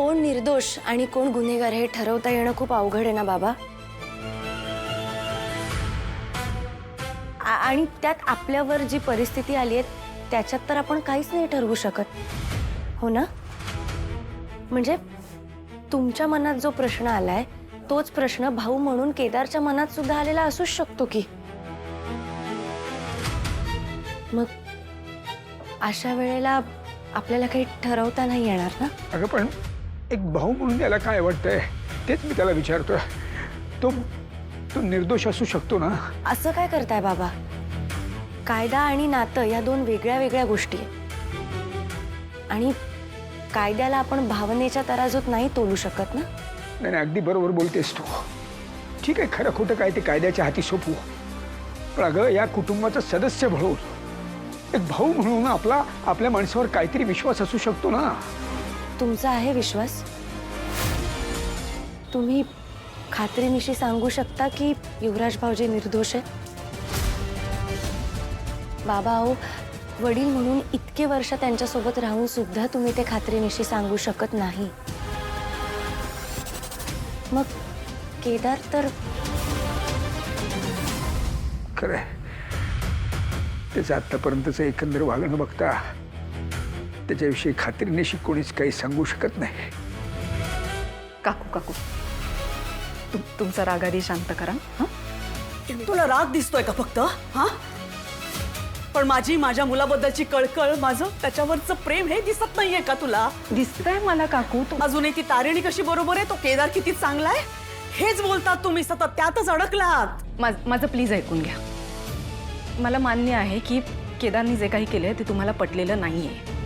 कोण निर्दोष आणि कोण गुन्हेगार हे ठरवता येणं खूप अवघड आहे ना बाबा. आणि त्यात आपल्यावर जी परिस्थिती आली आहे त्याच्यात तर आपण काहीच नाही ठरवू शकत, हो ना? म्हणजे तुमच्या मनात जो प्रश्न आलाय तोच प्रश्न भाऊ म्हणून केदारच्या मनात सुद्धा आलेला असूच शकतो की. मग अशा वेळेला आपल्याला काही ठरवता नाही येणार ना? अगं पण एक भाऊ म्हणून त्याला काय वाटतंय तेच मी त्याला विचारतोय. तो निर्दोष असू शकतो ना? असं काय करताय बाबा? कायदा आणि नातं या दोन वेगळ्या वेगळ्या गोष्टी आहेत आणि कायद्याला आपण भावनेच्या तराजूत नाही तोलू शकत ना. नाही, अगदी बरोबर बोलतेस तू. ठीक आहे, खरं खोटं काय ते कायद्याच्या हाती सोपू. पण अगं या कुटुंबाचा सदस्य म्हणून एक भाऊ म्हणून आपल्या माणसावर काहीतरी विश्वास असू शकतो ना. तुमचा आहे विश्वास? तुम्ही खात्रीनिशी सांगू शकता की युवराज भाऊजी निर्दोष आहे? बाबा अहो, वडील म्हणून इतके वर्ष त्यांच्यासोबत राहून सुद्धा तुम्ही ते खात्रीनिशी सांगू शकत नाही. मग केदार तर खरंय, त्याचं आतापर्यंतचं एकंदर वागणं बघता त्याच्याविषयी खात्रीनिशी कोणीच काही सांगू शकत नाही. काकू तुमचा राग आधी शांत करा. हा, तुला राग दिसतोय का फक्त? हा, पण माझ्या मुलाबद्दलची कळकळ, माझं त्याच्यावरचं प्रेम हे दिसत नाहीये का तुला? दिसतंय मला काकू. अजूनही ती तारिणी कशी बरोबर आहे, तो केदार किती चांगला आहे हेच बोलतात तुम्ही सतत, त्यातच अडकलात. माझं प्लीज ऐकून घ्या. मला मान्य आहे की केदारनी जे काही केलंय ते तुम्हाला पटलेलं नाहीये,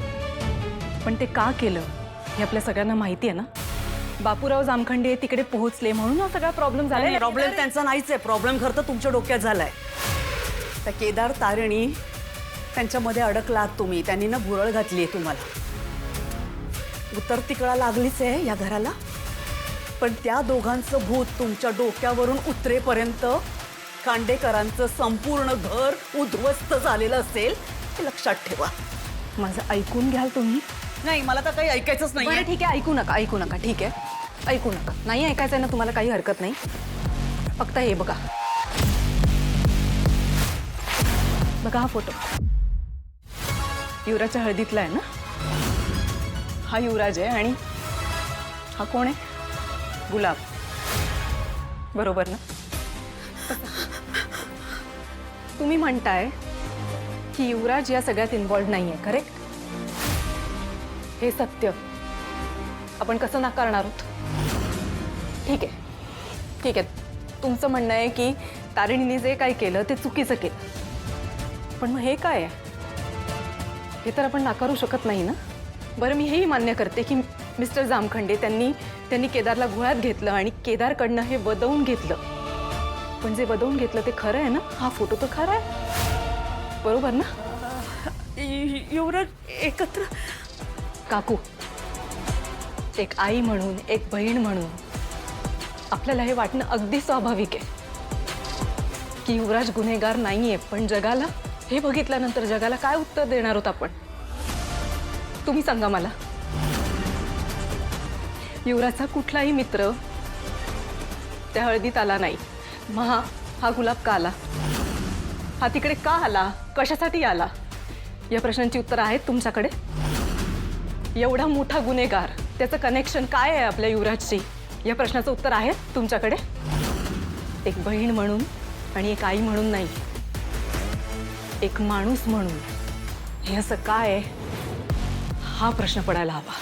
पण ते का केलं हे आपल्या सगळ्यांना माहिती आहे ना. बापूराव जामखंडे तिकडे पोहोचले म्हणून हा सगळा प्रॉब्लेम झाला. प्रॉब्लेम त्यांचा नाहीच आहे, प्रॉब्लेम खरं तर तुमच्या डोक्यात झालाय. त्या केदार तारिणी त्यांच्यामध्ये अडकलात तुम्ही, त्यांनी ना भुरळ घातली आहे तुम्हाला. उतरती कळा लागलीच आहे या घराला, पण त्या दोघांचं भूत तुमच्या डोक्यावरून उतरेपर्यंत खांडेकरांचं संपूर्ण घर उद्ध्वस्त झालेलं असेल हे लक्षात ठेवा. माझं ऐकून घ्याल तुम्ही? नाही, मला तर काही ऐकायचंच बरं नाही. ठीक आहे, ऐकू नका. ठीक आहे, ऐकू नका. नाही ऐकायचं ना तुम्हाला, काही हरकत नाही. फक्त हे बघा हा फोटो युवराजच्या हळदीतला आहे ना. हा युवराज आहे आणि हा कोण आहे? गुलाब, बरोबर ना? तुम्ही म्हणताय की युवराज या सगळ्यात इन्व्हॉल्व नाहीये, करेक्ट? हे सत्य आपण कसं नाकारणार आहोत? ठीक आहे, तुमचं म्हणणं आहे की तारिणीने जे काही केलं ते चुकीचं केलं, पण मग हे काय आहे हे तर आपण नाकारू शकत नाही ना. बरं, मी हेही मान्य करते की मिस्टर जामखंडे त्यांनी केदारला गुळात घेतलं आणि केदारकडनं हे वदवून घेतलं, पण जे वदवून घेतलं ते खरं आहे ना. हा फोटो तर खरा आहे, बरोबर ना? युवराज एकत्र. काकू, एक आई म्हणून, एक बहीण म्हणून आपल्याला हे वाटणं अगदी स्वाभाविक आहे की युवराज गुन्हेगार नाहीये, पण जगाला हे बघितल्यानंतर जगाला काय उत्तर देणार आहोत आपण? तुम्ही सांगा मला. युवराजचा कुठलाही मित्र त्या हळदीत आला नाही, मग हा गुलाब का आला? हा तिकडे का आला? कशासाठी आला? या प्रश्नांची उत्तर आहेत तुमच्याकडे? एवढा मोठा गुन्हेगार, त्याचं कनेक्शन काय आहे आपल्या युवराजशी? या प्रश्नाचं उत्तर आहे तुमच्याकडे? एक बहीण म्हणून आणि एक आई म्हणून नाही, एक माणूस म्हणून हे असं काय आहे हा प्रश्न पडायला हवा.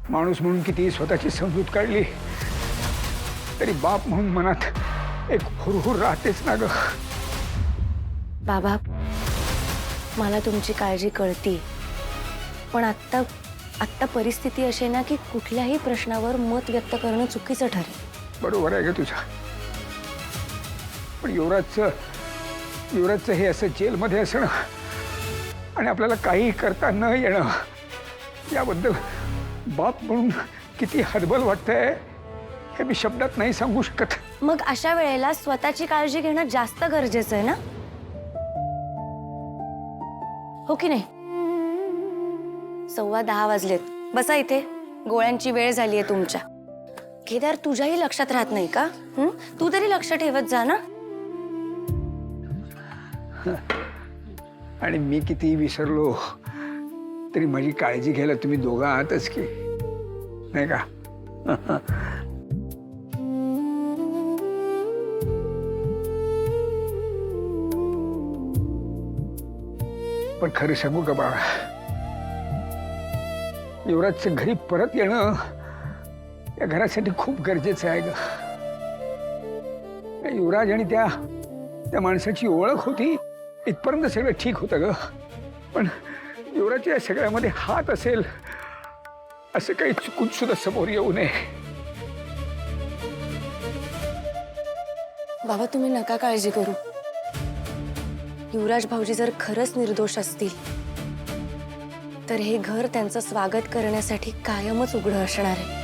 माणूस म्हणून किती स्वतःची समजूत काढली तरी बाप म्हणून मनात एक हुरहुर राहतेच ना ग. बाबा, मला तुमची काळजी कळती, पण आत्ता परिस्थिती अशी आहे ना की कुठल्याही प्रश्नावर मत व्यक्त करणं चुकीचं ठरेल. बरोबर आहे ग तुझं, पण युवराजचं हे असं जेलमध्ये असणं आणि आपल्याला काही करता न येणं याबद्दल बाप म्हणून किती हतबल वाटतंय हे मी शब्दात नाही सांगू शकत. मग अशा वेळेला स्वतःची काळजी घेणं जास्त गरजेचं आहे ना, हो की नाही? 10:15 वाजलेत. बसा इथे. गोळ्यांची वेळ झाली आहे तुमच्या. केदार, तुझ्याही लक्षात राहत नाही का? तू तरी लक्ष ठेवत जा ना. आणि मी किती विसरलो तरी माझी काळजी घ्यायला तुम्ही दोघं आहातच की, नाही का? पण खरं सांगू का बाळा, युवराजचं घरी परत येणं या घरासाठी खूप गरजेचं आहे ग. युवराज आणि त्या माणसाची ओळख होती इथपर्यंत सगळं ठीक होतं ग. पण युवराजच्या या सगळ्यामध्ये हात असेल असं काही चुकून सुद्धा समोर येऊ नये. बाबा, तुम्ही नका काळजी करू. युवराज भाऊजी जर खरंच निर्दोष असतील तर हे घर त्यांचं स्वागत करण्यासाठी कायमच उघडं असणार आहे.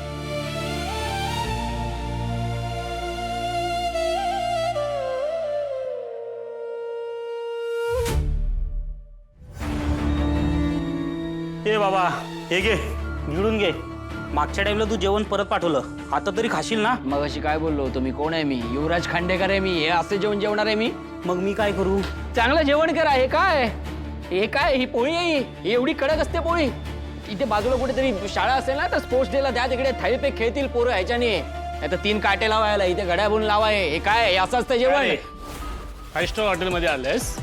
ए बाबा, हे घे, गिळून घे. मागच्या टाइमला तू जेवण परत पाठवलं, आता तरी खाशील ना? मग अशी काय बोललो होतो मी? कोण आहे मी? युवराज खांडेकर आहे मी. हे असे जेवण जेवणार आहे मी? मग मी काय करू? चांगलं जेवण करा. हे काय? हे काय? ही पोळी आहे? ही एवढी कडक असते पोळी? इथे बाजूला कुठेतरी शाळा असेल ना तर स्पोर्ट्स डेला द्या, तिकडे थाळीपे खेळतील पोरं ह्याच्याने. आता 3 काटे लावायला, इथे घड्या बनून लावाय. हे काय? हे असं असतं जेवण? 5 स्टार हॉटेलमध्ये आलेस?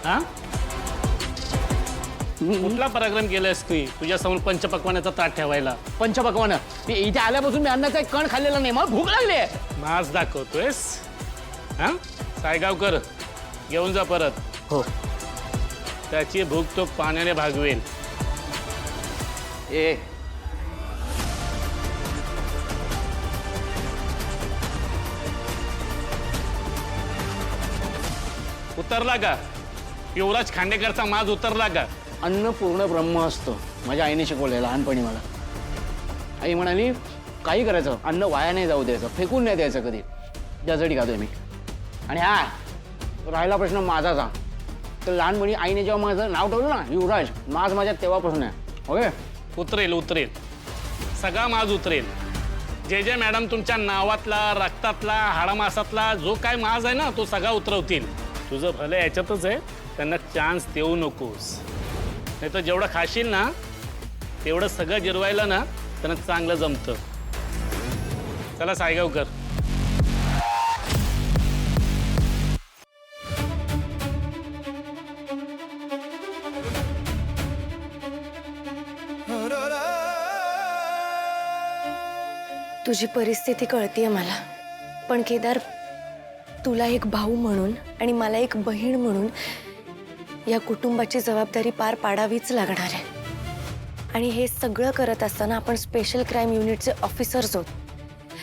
हा, कुठला पराक्रम केलायस की तुझ्यासमोर पंचपक्वानाचा ताट ठेवायला? पंचपक्वान. मी इथे आल्यापासून मी अन्नाचा एक कण खाल्लेला नाही. मला भूक लागली आहे. नाच दाखवतोयस? हा, सायगावकर घेऊन जा परत. हो. त्याची भूक तो पाण्याने भागवेल. ए उतरला का? युवराज खांडेकरचा माज उतरला का? अन्न पूर्ण ब्रह्म असतं. माझ्या आईने शिकवलंय लहानपणी मला. आई म्हणाली काही करायचं, अन्न वाया नाही जाऊ द्यायचं, फेकून नाही द्यायचं कधी. त्यासाठी खातोय मी. आणि हा राहिला प्रश्न माझाचा, तर लहानपणी आईने जेव्हा माझं नाव ठेवलं ना युवराज, माज माझ्यात तेव्हापासून आहे. ओके, उतरेल उतरेल, सगळा माज उतरेल. जे मॅडम तुमच्या नावातला, रक्तातला, हाडामासातला जो काय माज आहे ना तो सगळा उतरवतील. तुझं भलं याच्यातच आहे, त्यांना चान्स देऊ नकोस. नाही तर जेवढं खाशील ना तेवढं सगळं जिरवायला ना त्यांना चांगलं जमतं. चला सायगावकर. तुझी परिस्थिती कळतीये मला, पण केदार, तुला एक भाऊ म्हणून आणि मला एक बहीण म्हणून या कुटुंबाची जबाबदारी पार पाडावीच लागणार आहे. आणि हे सगळं करत असताना आपण स्पेशल क्राईम युनिटचे ऑफिसर्स आहोत.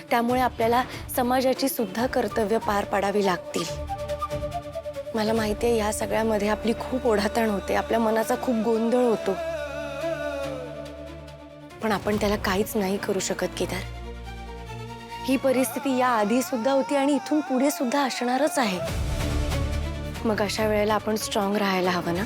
त्यामुळे आपल्याला समाजाची सुद्धा कर्तव्य पार पाडावी लागतील. मला माहिती आहे या सगळ्यामध्ये आपली खूप ओढाताण होते, आपल्या मनाचा खूप गोंधळ होतो, पण आपण त्याला काहीच नाही करू शकत केदार. ही परिस्थिती या आधी सुद्धा होती आणि इथून पुढे सुद्धा असणारच आहे. मग अशा वेळेला आपण स्ट्रॉंग राहायला हवं ना.